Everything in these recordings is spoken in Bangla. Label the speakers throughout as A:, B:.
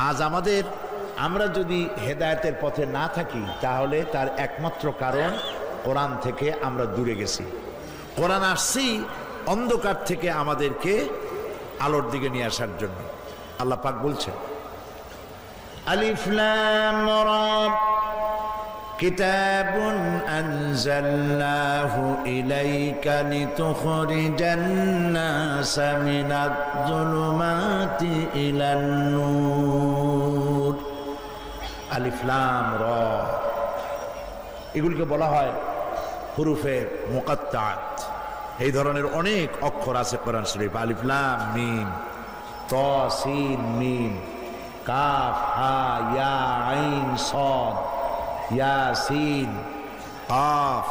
A: আজ আমরা যদি হেদায়েতের পথে না থাকি তাহলে তার একমাত্র কারণ কোরআন থেকে আমরা দূরে গেছি। কোরআন আসছি অন্ধকার থেকে আমাদেরকে আলোর দিকে নিয়ে আসার জন্য। আল্লাহ পাক বলছেন, আলিফ লাম রা কিতাবুন আনজালনাহু ইলাইকা লিতুখরিজান নাসা মিনাজ-যুলুমাতি ইলান নূর। আলিফ লাম রা, এগুলিকে বলা হয় হুরুফে মুকাত্তাআত। এই ধরনের অনেক অক্ষর আছে কোরআন শরীফ। আলিফ লাম মিম, ত সিন মিম, কাফ হা ইয়া আইন সাদ, ইয়াসিন, কাফ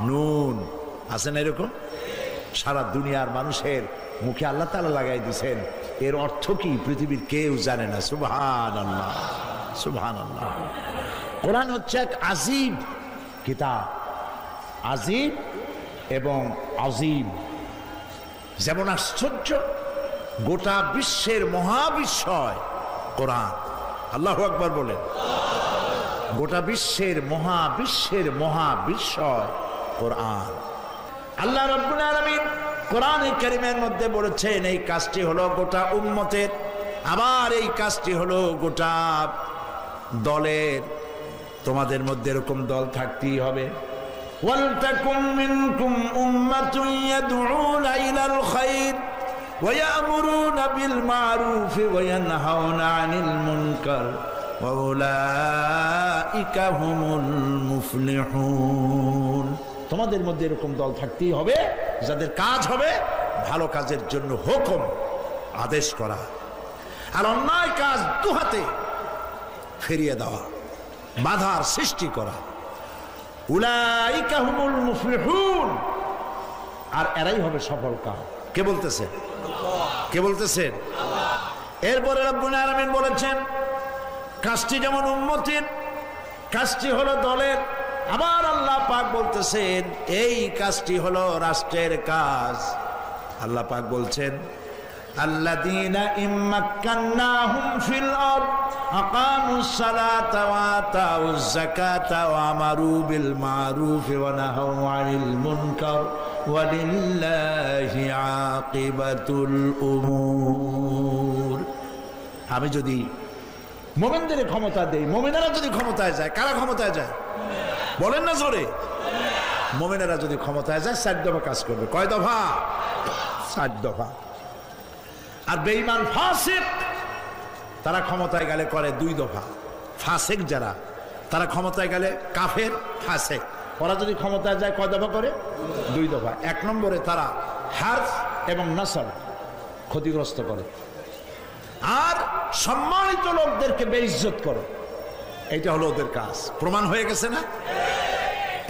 A: নুন, আছে না এরকম? সারা দুনিয়ার মানুষের মুখে আল্লাহ তাআলা লাগাই দিয়েছেন। এর অর্থ কি পৃথিবীর কেউ জানে না। সুবহানাল্লাহ, সুবহানাল্লাহ। কোরআন হচ্ছে এক আযীব কিতাব, আযীব এবং আযীম। যেমন আশ্চর্য, গোটা বিশ্বের মহাবিস্ময় কোরআন। আল্লাহু আকবার বলেন। গোটা বিশ্বের মহাবিস্ময় কোরআন। আল্লাহ রাব্বুল আলামিন কোরআনে কারীমের মধ্যে বলেছেন এই কাজটি হলো গোটা উম্মতের, আবার এই কাজটি হলো গোটা দলের। তোমাদের মধ্যে এরকম দল থাকতেই হবে। ওয়ালতাকুম মিনকুম উম্মাতুন ইয়াদউনা ইলাল খায়র ওয়া ইয়া'মুরুনা বিল মা'রুফি ওয়া ইয়ানহাউনা আনিল মুনকার ওয়া উলাইকা হুমুল মুফলিহুন। তোমাদের মধ্যে এরকম দল থাকতেই হবে যাদের কাজ হবে ভালো কাজের জন্য হুকুম আদেশ করা, আর অন্যায় কাজ দুহাতে ফিরিয়ে দেওয়া, বাধার সৃষ্টি করা। উলাইকা হুমুল মুফলিহুন, আর এরাই হবে সফল কাম। কে বলতেছেন? কে বলতেছেন? এরপরে রব্বুল আলামিন বলেছেন কাজটি যেমন উম্মতের, কাজটি হলো দলের। আবার আল্লাহ পাক বলতেছেন এই কাজটি হলো রাষ্ট্রের কাজ। আল্লাহ পাক বলছেন আল্লাযীনা ইম্মাক্কান্নাহুম ফিল আরদ আকামুস সালাতা ওয়া আতাউজ যাকাতা ওয়া আমারু বিল মা'রুফ ওয়া নাহাউ আনিল মুনকার ওয়া লিল্লাহি আকিবাতুল উমুর। আমি যদি মুমিনদের ক্ষমতা দেই, মুমিনেরা যদি ক্ষমতায় যায়, কারা ক্ষমতায় যায় বলেন না জোরে? মুমিনেরা যদি ক্ষমতায় যায় 4 দফা কাজ করবে। কয় দফা? 4 দফা। আর বেঈমান ফাসিক তারা ক্ষমতায় গেলে করে 2 দফা। ফাসিক যারা, তারা ক্ষমতায় গেলে কাফের ফাসিক, ওরা যদি ক্ষমতায় যায় কয় দফা করে? 2 দফা। 1 নম্বরে তারা হার্ফ এবং নসল ক্ষতিগ্রস্ত করে, আর সম্মানিত লোকদেরকে বেইজ্জত করে। এটা হলো ওদের কাজ। প্রমাণ হয়ে গেছে না?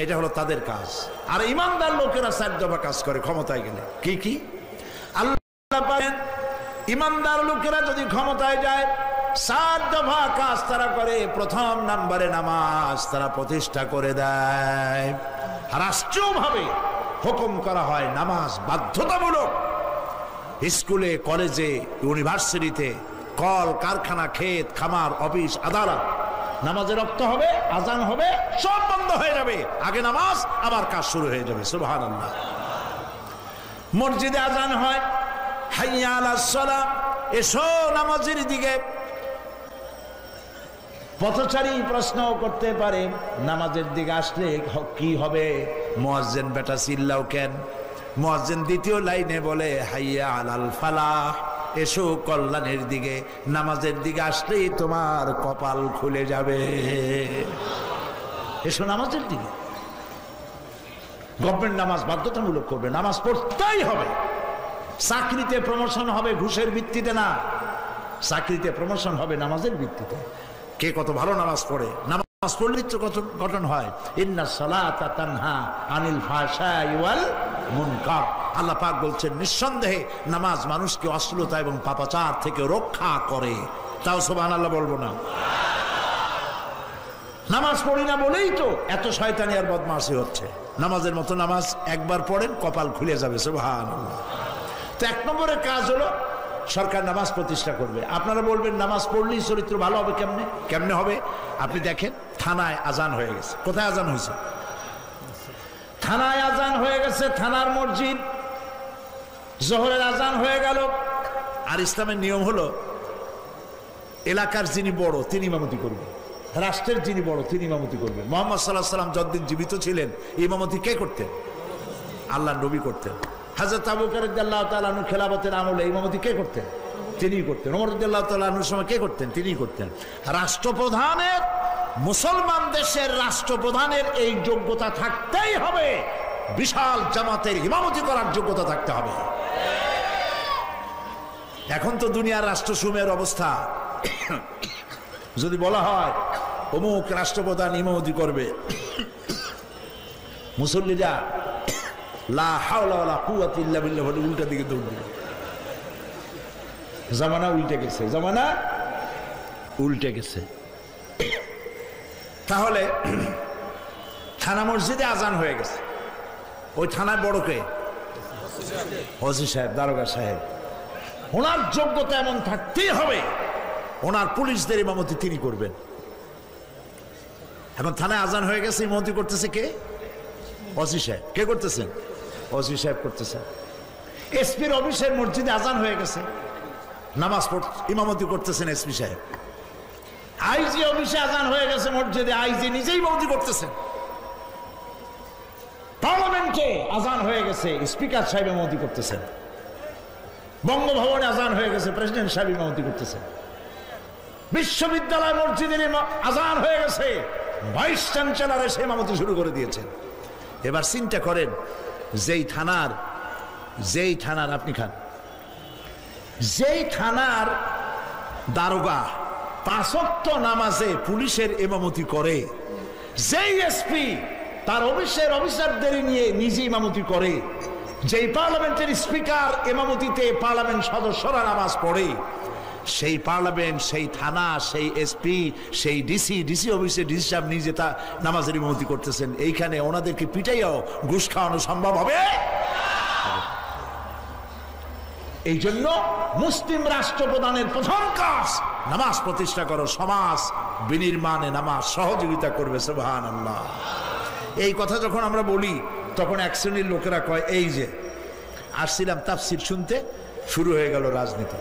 A: এটা হলো তাদের কাজ। আর ইমানদার লোকেরা 4 দফা কাজ করে ক্ষমতায় গেলে। কি কি? আল্লাহ বলেন ইমানদার লোকেরা যদি ক্ষমতায় যায় 4 দফা কাজ তারা করে। প্রথম নম্বরে নামাজ তারা প্রতিষ্ঠা করে দেয়। রাষ্ট্রীয়ভাবে হুকুম করা হয় নামাজ বাধ্যতামূলক। স্কুলে, কলেজে, ইউনিভার্সিটিতে, কল কারখানা, ক্ষেত খামার, অফিস আদালত নামাজের রক্ত হবে, আজান হবে, সব বন্ধ হয়ে যাবে। আগে নামাজ, আবার কাজ শুরু হয়ে যাবে। সুবহানাল্লাহ। মসজিদে আজান হয়, হাইয়া আলাস সালাহ, এসো নামাজের দিকে। পথচারী প্রশ্ন করতে পারে নামাজের দিকে আসলে কি হবে? মুয়াজ্জিন বেটা চিল্লাও কেন? মুয়াজ্জিন দ্বিতীয় লাইনে বলে হাইয়া আলাল ফালাহ, এসো কল্যাণের দিকে। নামাজের দিকে আসলেই তোমার কপাল খুলে যাবে। এসো নামাজের দিকে। গভর্নমেন্ট নামাজ বাধ্যতামূলক করবে, নামাজ পড়তেই হবে। চাকরিতে প্রমোশন হবে ঘুষের ভিত্তিতে না, চাকরিতে প্রমোশন হবে নামাজের ভিত্তিতে। কে কত ভালো নামাজ পড়ে, নামাজ পড়লে তো কত গঠন হয়। ইন্নাস সালাতা তানহা আনিল ফাহশাই ওয়াল মুনকার। আল্লাহ পাক বলছেন নিঃসন্দেহে নামাজ মানুষকে অশ্লীলতা এবং পাপাচার থেকে রক্ষা করে। তাও সুবহানাল্লাহ বলবো না? নামাজ পড়ি না বলেই তো এত শয়তানি আর বদমাশি হচ্ছে। নামাজের মতো নামাজ একবার পড়েন কপাল খুলে যাবে। সুবহানাল্লাহ। তো 1 নম্বরের কাজ হলো সরকার নামাজ প্রতিষ্ঠা করবে। আপনারা বলবেন নামাজ পড়লেই চরিত্র ভালো হবে। কেমনে কেমনে হবে? আপনি দেখেন থানায় আজান হয়ে গেছে। কোথায় আজান হয়েছে? থানায় আজান হয়ে গেছে, থানার মসজিদ। জোহরের আজান হয়ে গেল। আর ইসলামের নিয়ম হলো এলাকার যিনি বড় তিনি ইমামতি করবেন, রাষ্ট্রের যিনি বড় তিনি ইমামতি করবেন। মুহাম্মদ সাল্লাল্লাহু আলাইহি ওয়াসাল্লাম যতদিন জীবিত ছিলেন ইমামতি কে করতেন? আল্লাহর নবী করতেন। হযরত আবু বকর রাদিয়াল্লাহু তাআলা আনহু খেলাফতের আমলে ইমামতি কে করতেন? তিনিই করতেন। ওমর রাদিয়াল্লাহু তাআলা আনহুর সময় কে করতেন? তিনিই করতেন। রাষ্ট্রপ্রধানের, মুসলমান দেশের রাষ্ট্রপ্রধানের এই যোগ্যতা থাকতেই হবে, বিশাল জামাতের ইমামতি করার যোগ্যতা থাকতে হবে। এখন তো দুনিয়ার রাষ্ট্রসমূহের অবস্থা, যদি বলা হয় অমুক রাষ্ট্রপ্রধান ইমামতি করবে, মুসল্লিরা লা হাওলা ওয়ালা কুওয়াতা ইল্লা বিল্লাহ বলে উল্টা দিকে দৌড় দিবে। জামানা উল্টে গেছে, জামানা উল্টে গেছে। তাহলে থানা মসজিদে আজান হয়ে গেছে, ওই থানায় বড় কে? ওসি সাহেব, দারোগা সাহেব। ওনার যোগ্যতা এমন থাকতেই হবে, ওনার পুলিশদের ইমামতি তিনি করবেন। এখন থানায় আজান হয়ে গেছে, ইমামতি করতেছে কে? ওসি সাহেব। কে করতেছেন? ওসি সাহেব করতেছেন। এসপির অফিসের মসজিদে আজান হয়ে গেছে, নামাজ ইমামতি করতেছেন এসপি সাহেব। আইজি অফিসে আজান হয়ে গেছে মসজিদে, আইজি নিজেই ইমামতি করতেছেন। পার্লামেন্টে আজান হয়ে গেছে, স্পিকার সাহেব ইমামতি করতেছেন। বঙ্গভবনে আজান হয়ে গেছে, প্রেসিডেন্ট সাহেব ইমামতি করতেছেন। বিশ্ববিদ্যালয় মসজিদের আজান হয়ে গেছে, ভাইস চ্যান্সেলর এসে ইমামতি শুরু করে দিয়েছেন। এবার চিন্তা করেন, যেই থানার আপনি খান, যেই থানার দারোগা 5 ওয়াক্ত নামাজে পুলিশের ইমামতি করে, যেই এসপি তার অফিসের অফিসারদের নিয়ে নিজে ইমামতি করে, যেই পার্লামেন্টের স্পিকার ইমামতিতে পার্লামেন্ট সদস্যরা নামাজ পড়ে, সেই পার্লামেন্ট, সেই থানা, সেই এসপি, সেই ডিসি অফিসে ডিসি সাহেব নিজে তা নামাজের ইমামতি করতেছেন। এইখানে ওনাদেরকে পিটাইয়াও ঘুষ খাওয়ানো সম্ভব হবে? এই জন্য মুসলিম রাষ্ট্রপ্রধানের প্রথম কাজ নামাজ প্রতিষ্ঠা করো, সমাজ বিনির্মাণে নামাজ সহযোগিতা করবে। সুবহানাল্লাহ। এই কথা যখন আমরা বলি তখন এক শ্রেণীর লোকেরা কয়, এই যে আসছিলাম তাফসীর শুনতে, শুরু হয়ে গেল রাজনীতি।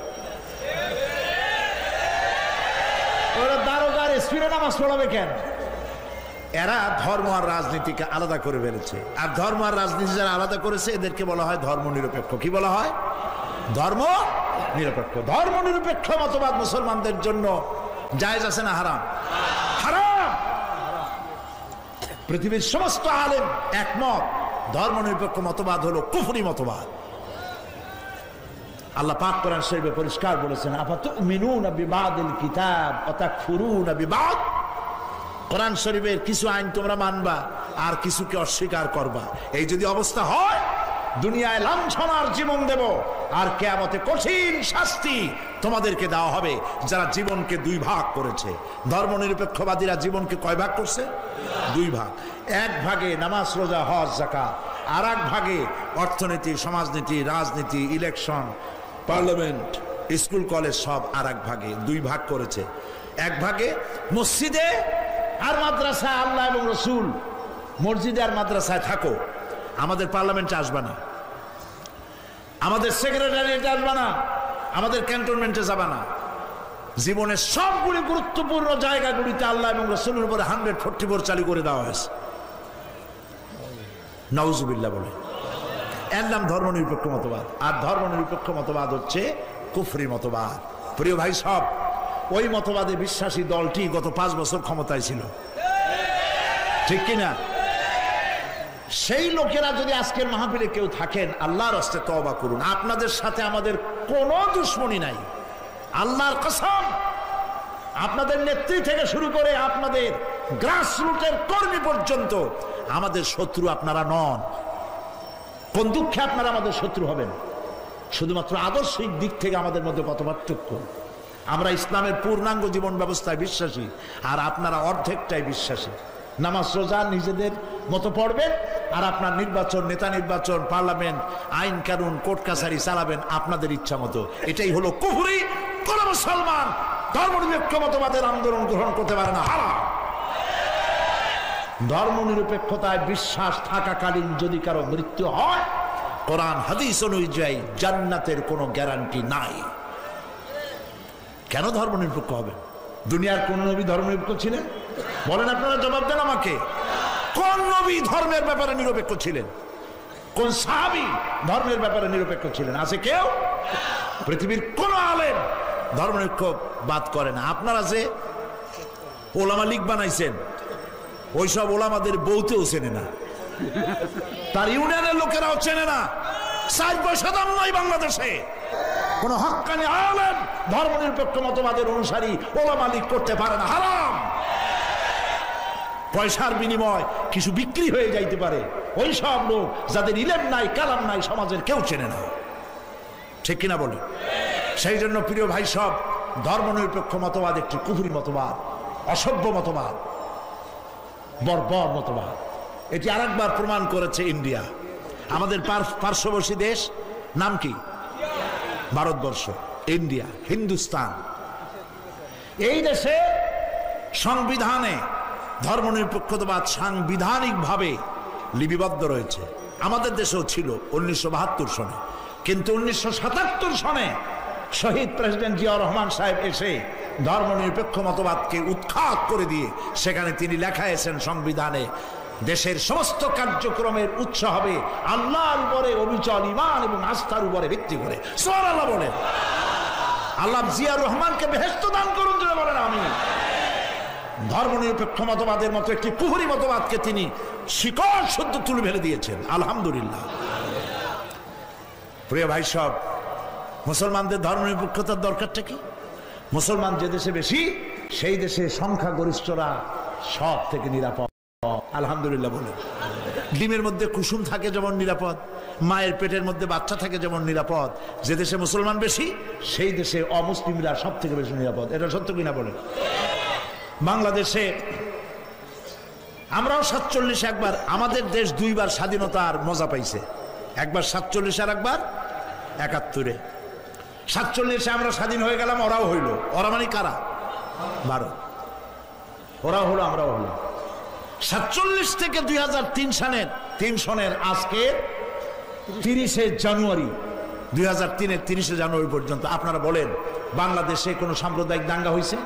A: ওরা দারোগার এসপিরা নামাজ পড়াবে কেন? এরা ধর্ম আর রাজনীতিকে আলাদা করে ফেলেছে। আর ধর্ম আর রাজনীতি যারা আলাদা করেছে এদেরকে বলা হয় ধর্ম নিরপেক্ষ। কি বলা হয়? ধর্ম নিরপেক্ষ। ধর্ম নিরপেক্ষ মতবাদ মুসলমানদের জন্য জায়েজ আছে না হারাম? হারাম। পৃথিবীর সমস্ত আলেম একমত, ধর্ম নিরপেক্ষ মতবাদ হলো কুফরি মতবাদ। আল্লাহ পাক কোরআন শরীফে পরিষ্কার বলেছেন, আফাতুমিনুনা বিবাদিল কিতাব ওয়া তাকফুরুনা বিবাদ। কোরআন শরীফের কিছু আইন তোমরা মানবা আর কিছুকে অস্বীকার করবা। এই যদি অবস্থা হয়, দুনিয়ায় লাঞ্ছনার জীবন দেব, আর কিয়ামতে কঠিন শাস্তি তোমাদেরকে দেওয়া হবে যারা জীবনকে 2 ভাগ করেছে। ধর্মনিরপেক্ষবাদীরা জীবনকে কয় ভাগ করছে? 2 ভাগ। 1 ভাগে নামাজ, রোজা, হজ, যাকাত, আর 1 ভাগে অর্থনীতি, সমাজনীতি, রাজনীতি, ইলেকশন, পার্লামেন্ট, স্কুল কলেজ সব আর 1 ভাগে। 2 ভাগ করেছে। 1 ভাগে মসজিদে আর মাদ্রাসায় আল্লাহ এবং রসুল, মসজিদে আর মাদ্রাসায় থাকো, আমাদের পার্লামেন্টে আসবে না, আমাদের সেক্রেটারিয়েটে আসবে না, আমাদের ক্যান্টনমেন্টে যাবে না। জীবনের সবগুলি গুরুত্বপূর্ণ জায়গাগুলিতে আল্লাহ এবং রসুলের উপরে 144 চালু করে দেওয়া হয়েছে। নাউজুবিল্লাহ বলে। এর নাম ধর্মনিরপেক্ষ মতবাদ। আর ধর্মনিরপেক্ষ মতবাদ হচ্ছে কুফরি মতবাদ। প্রিয় ভাই সব, ওই মতবাদে বিশ্বাসী দলটি গত 5 বছর ক্ষমতায় ছিল, ঠিক কিনা? সেই লোকেরা যদি আজকের মাহফিলে কেউ থাকেন, আল্লাহর রাস্তে তওবা করুন। আপনাদের সাথে আমাদের কোনো দুশ্মনী নাই, আল্লাহর কসম। আপনাদের নেত্রী থেকে শুরু করে আপনাদের গ্রাসরুটের কর্মী পর্যন্ত আমাদের শত্রু আপনারা নন। কোন দুঃখে আপনারা আমাদের শত্রু হবেন? শুধুমাত্র আদর্শিক দিক থেকে আমাদের মধ্যে কত পার্থক্য। আমরা ইসলামের পূর্ণাঙ্গ জীবন ব্যবস্থায় বিশ্বাসী, আর আপনারা অর্ধেকটাই বিশ্বাসী। নামাজ রোজা নিজেদের মতো পড়বেন, আর আপনার নির্বাচন, নেতা নির্বাচন, পার্লামেন্ট, আইন কানুন, কোর্ট কাছারি চালাবেন আপনাদের ইচ্ছা মতো। এটাই হলো কুফরি। কোন মুসলমান ধর্মনিরপেক্ষ মতবাদের আন্দোলন গ্রহণ করতে পারে না, হারাম। ধর্মনিরপেক্ষতায় বিশ্বাস থাকাকালীন যদি কারো মৃত্যু হয়, কোরআন হাদিস অনুযায়ী জান্নাতের কোনো গ্যারান্টি নাই। কেন ধর্মনিরপেক্ষ হবে? দুনিয়ার কোন নবী ধর্মনিরপেক্ষ ছিলেন? বলেন, আপনারা জবাব দেন আমাকে। কোন নবী ধর্মের ব্যাপারে নিরপেক্ষ ছিলেন? কোন সাহাবী ধর্মের ব্যাপারে নিরপেক্ষ ছিলেন? আছে কেউ? পৃথিবীর কোন আলেম ধর্মনিরপেক্ষবাদ করে না। আপনারা যে ওলামা লীগ বানাইছেন, ওইসব ওলামাদের বউতেও চেনে না, তার ইউনিয়নের লোকেরাও চেনে না। 4 পয়সা দাম নয় বাংলাদেশে। কোন হক্কানি আলেম ধর্মনিরপেক্ষ মতবাদের অনুসারী ওলামা লীগ করতে পারে না, হারাম। পয়সার বিনিময় কিছু বিক্রি হয়ে যাইতে পারে। ওই সব লোক যাদের ইলেম নাই, কালাম নাই, সমাজের কেউ চেনে না, ঠিক কিনা বলে? সেই জন্য প্রিয় ভাই সব, ধর্মনিরপেক্ষ মতবাদ একটি কুফরি মতবাদ, অসভ্য মতবাদ, বর্বর মতবাদ। এটি আরেকবার প্রমাণ করেছে ইন্ডিয়া। আমাদের পার্শ্ববর্তী দেশ নাম কি? ভারতবর্ষ, ইন্ডিয়া, হিন্দুস্তান। এই দেশে সংবিধানে ধর্মনিরপেক্ষতাবাদ সাংবিধানিকভাবে লিপিবদ্ধ রয়েছে। আমাদের দেশেও ছিল 1972 সনে, কিন্তু 1977 সনে শহীদ প্রেসিডেন্ট জিয়াউর রহমান সাহেব এসে ধর্মনিরপেক্ষ মতবাদকে উৎখাত করে দিয়ে সেখানে তিনি লেখাইছেন সংবিধানে, দেশের সমস্ত কার্যক্রমের উৎস হবে আল্লাহর উপরে অবিচল ঈমান এবং আস্থার উপরে ভিত্তি করে। সুবহানাল্লাহ বলে। আল্লাহ জিয়াউর রহমানকে বেহেশত দান করুন, যারা বলেন আমিন। ধর্মনিরপেক্ষ মতবাদের মতো একটি কুফরি মতবাদকে তিনি শিকড় শুদ্ধ তুলে ফেলে দিয়েছেন, আলহামদুলিল্লাহ। প্রিয় ভাই সব, মুসলমানদের ধর্মনিরপেক্ষতার দরকারটা কি? মুসলমান যে দেশে বেশি, সেই দেশে সংখ্যাগরিষ্ঠরা সব থেকে নিরাপদ, আলহামদুলিল্লাহ বলে। ডিমের মধ্যে কুসুম থাকে যেমন নিরাপদ, মায়ের পেটের মধ্যে বাচ্চা থাকে যেমন নিরাপদ, যে দেশে মুসলমান বেশি সেই দেশে অমুসলিমরা সব থেকে বেশি নিরাপদ। এটা সত্য কিনা বলেন? বাংলাদেশে আমরাও 47 একবার, আমাদের দেশ 2 বার স্বাধীনতার মজা পাইছে, একবার 47 আর একবার 71-এ। 47-এ আমরা স্বাধীন হয়ে গেলাম, ওরাও হইল। ওরা মানে কারা? ভারত। ওরাও হলো, আমরাও হলো। 47 থেকে 2003 সনের আজকে 30শে জানুয়ারি, 2003-এর 30শে জানুয়ারি পর্যন্ত আপনারা বলেন বাংলাদেশে কোনো সাম্প্রদায়িক দাঙ্গা হয়েছে?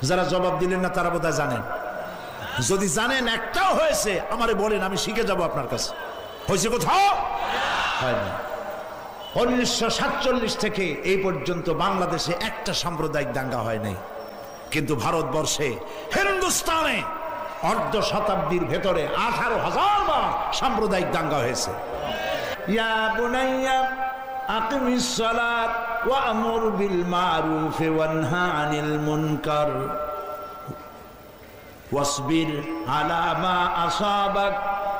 A: যারা জবাব দিলেন না তারা বোধহয় জানেন। যদি জানেন একটাও হয়েছে আমারে বলেন, আমি শিখে যাব আপনার কাছে। হয়েছে কোথাও? হয়নি। 1947 থেকে এই পর্যন্ত বাংলাদেশে একটা সাম্প্রদায়িক দাঙ্গা হয় নাই, কিন্তু ভারতবর্ষে, হিন্দুস্তানে অর্ধ শতাব্দীর ভেতরে 18,000 বার সাম্প্রদায়িক দাঙ্গা হয়েছে। ইয়া বুনাইয়া আকিমিস সালাত ওয়া আমুর বিল মারুফ ওয়া নহা আনিল মুনকার ওয়াসবির আলা মা আসাবাক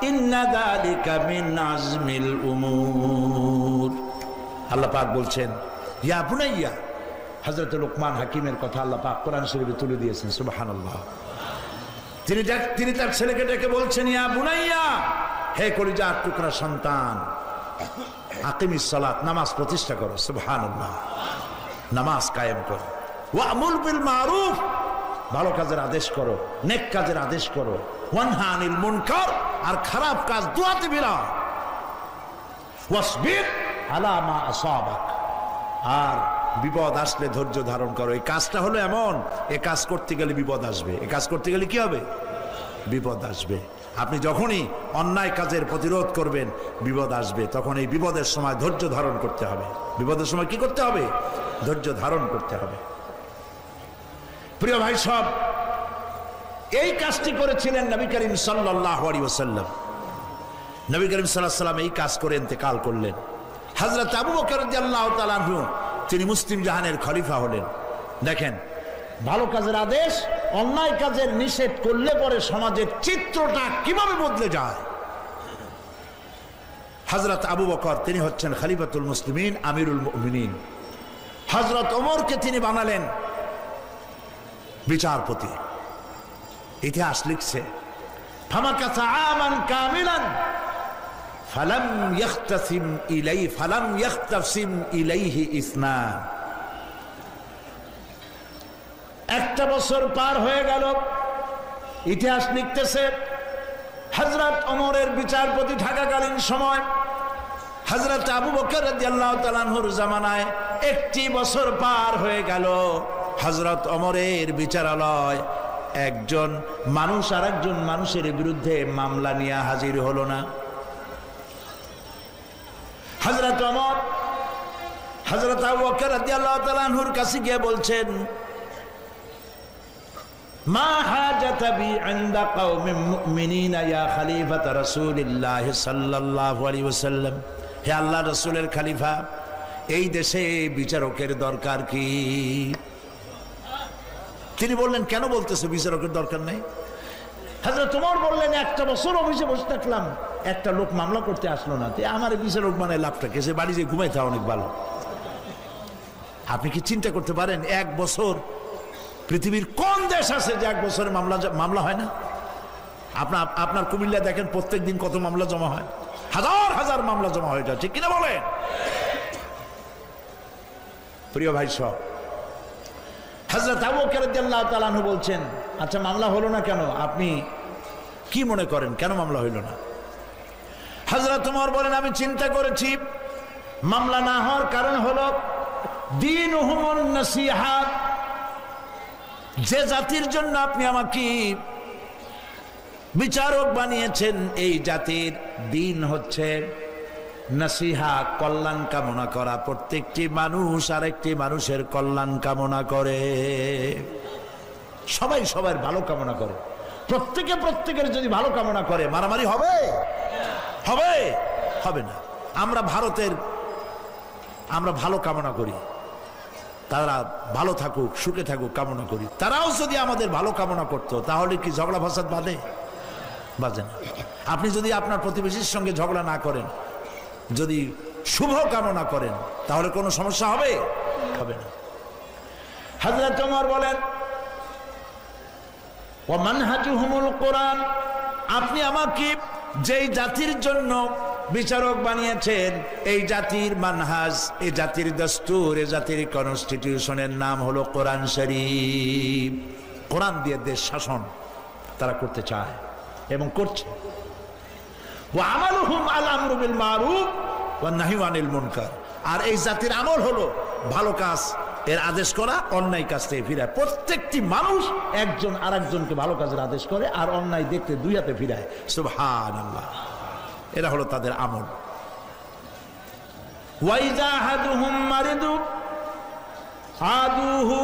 A: ইন্না যালিকা মিন আজমিল উমুর। আল্লাহ পাক বলছেন, ইয়া বুনাইয়া, হযরত লোকমান হাকিমের কথা আল্লাহ পাক কোরআন শরীফে তুলে দিয়েছেন, সুবহানাল্লাহ। তিনি তার ছেলেকে ডেকে বলছেন, ইয়া বুনাইয়া, হে কলিজার টুকরা সন্তান, আকিমিস সালাত, নামাজ প্রতিষ্ঠা করো, সুবহানাল্লাহ, নামাজ কায়েম করো। ওয়া আমুর বিল মারুফ, ভালো কাজের আদেশ করো, নেক কাজের আদেশ করো। ওয়ানহা আনিল মুনকার, আর খারাপ কাজ দুয়াতে বিরাও। ওয়াসবির আলা মা আসাবাক, আর বিপদ আসলে ধৈর্য ধারণ করো। এই কাজটা হলো এমন, এই কাজ করতে গেলে বিপদ আসবে। এই কাজ করতে গেলে কি হবে? বিপদ আসবে। আপনি যখনই অন্যায় কাজের প্রতিরোধ করবেন বিপদ আসবে, তখন এই বিপদের সময় ধৈর্য ধারণ করতে হবে। বিপদের সময় কি করতে হবে? ধৈর্য ধারণ করতে হবে। প্রিয় ভাই সব, এই কাজটি করেছিলেন নবী করিম সাল্লাল্লাহু আলাইহি ওয়াসাল্লাম। নবী করিম সাল্লাল্লাহু আলাইহি ওয়াসাল্লাম এই কাজ করে ইন্তেকাল করলেন। হযরত আবু বকর রাদিয়াল্লাহু তাআলা আনহু, তিনি মুসলিম জাহানের খলিফা হলেন। দেখেন, ভালো কাজের আদেশ, অন্যায় কাজের নিষেধ করলে পরে সমাজের চিত্রটা কিভাবে বদলে যায়। হযরত আবু বকর, তিনি হচ্ছেন খলিফাতুল মুসলিমিন, আমিরুল মুমিনিন। হযরত ওমরকে তিনি বানালেন বিচারপতি। ইতিহাস লিখছে ফামাকাসা আমান কামিলান ফালাম ইয়াখতাসিম ইলাইহি ইসনান। একটা বছর পার হয়ে গেল, ইতিহাস লিখতেছে হযরত ওমরের বিচারপতি থাকাকালীন সময় হযরত আবু বকর রাদিয়াল্লাহু তাআলা আনহুর জামানায় একটি বছর পার হয়ে গেল, হযরত ওমরের বিচারালয় একজন মানুষ আর একজন মানুষের বিরুদ্ধে মামলা নিয়ে হাজির হলো না। হযরত ওমর হযরত আবু বকর রাদিয়াল্লাহু তাআলা আনহুর কাছে গিয়ে বলছেন, মা হাজাতা বি ইনদা কওমিন মুমিনিনা ইয়া খলিফাত রাসূলিল্লাহ সাল্লাল্লাহু আলাইহি ওয়াসাল্লাম। হে আল্লাহর রাসূলের খলিফা, এই দেশে বিচারকের দরকার কি? তিনি বললেন, কেন বলতেছে বিচারকের দরকার নেই? হযরত ওমর বললেন, একটা বছর অফিসে বসে থাকলাম, একটা লোক মামলা করতে আসলো না, আমার বিচারক মানে লাভটা কে? সে বাড়ি যে ঘুমাইতে অনেক ভালো। আপনি কি চিন্তা করতে পারেন এক বছর পৃথিবীর কোন দেশ আছে যে এক বছরে মামলা হয় না? আপনার কুমিল্লা দেখেন প্রত্যেক দিন কত মামলা জমা হয়, হাজার হাজার মামলা জমা হয়ে যায়, ঠিক কিনা বলেন? প্রিয় ভাই সব, হযরত আবু বকর রাদিয়াল্লাহু তাআলা আনহু বলছেন, আচ্ছা মামলা হলো না কেন? আপনি কি মনে করেন কেন মামলা হইল না? হযরত ওমর বলেন, আমি চিন্তা করেছি মামলা না হওয়ার কারণ হলো দীনুহুমুন নাসিহাত। যে জাতির জন্য আপনি আমাকে বিচারক বানিয়েছেন, এই জাতির দিন হচ্ছে নাসিহা, কল্যাণ কামনা করা। প্রত্যেকটি মানুষ আরেকটি মানুষের কল্যাণ কামনা করে, সবাই সবার ভালো কামনা করে। প্রত্যেকে প্রত্যেকের যদি ভালো কামনা করে, মারামারি হবে? হবে? হবে না। আমরা ভালো কামনা করি, তারা ভালো থাকুক, সুখে থাকুক কামনা করি। তারাও যদি আমাদের ভালো কামনা করতো, তাহলে কি ঝগড়া ফাসাদ বাঁধে? বাজে না। আপনি যদি আপনার প্রতিবেশীর সঙ্গে ঝগড়া না করেন, যদি শুভ কামনা করেন, তাহলে কোনো সমস্যা হবে? হবে না। হযরত ওমর বলেন, ওয়া মানহাজুহুমুল কোরআন। আপনি আমাকে যেই জাতির জন্য বিচারক বানিয়েছেন, এই জাতির মানহাজ, এই জাতির দস্তুর, এই জাতির কনস্টিটিউশনের নাম হলো কোরআন শরীফ। কোরআন দিয়ে দেশ শাসন তারা করতে চায় এবং করছে। ওয়া আমালুহুম আল আমরু বিল মারুফ ওয়া নাহয়ু আনিল মুনকার। আর এই জাতির আমল হলো ভালো কাজ এর আদেশ করা, অন্যায় কাজ থেকে ফিরায়। প্রত্যেকটি মানুষ একজন আরেকজনকে ভালো কাজের আদেশ করে আর অন্যায় দেখতে দুই হাতে ফিরায়। সুবহানাল্লাহ, এরা হলো তাদের আমল। ওয়াইজা হাদুহুম মারিদু আদুহু।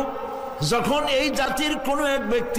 A: যখন এই জাতির কোনো এক ব্যক্তি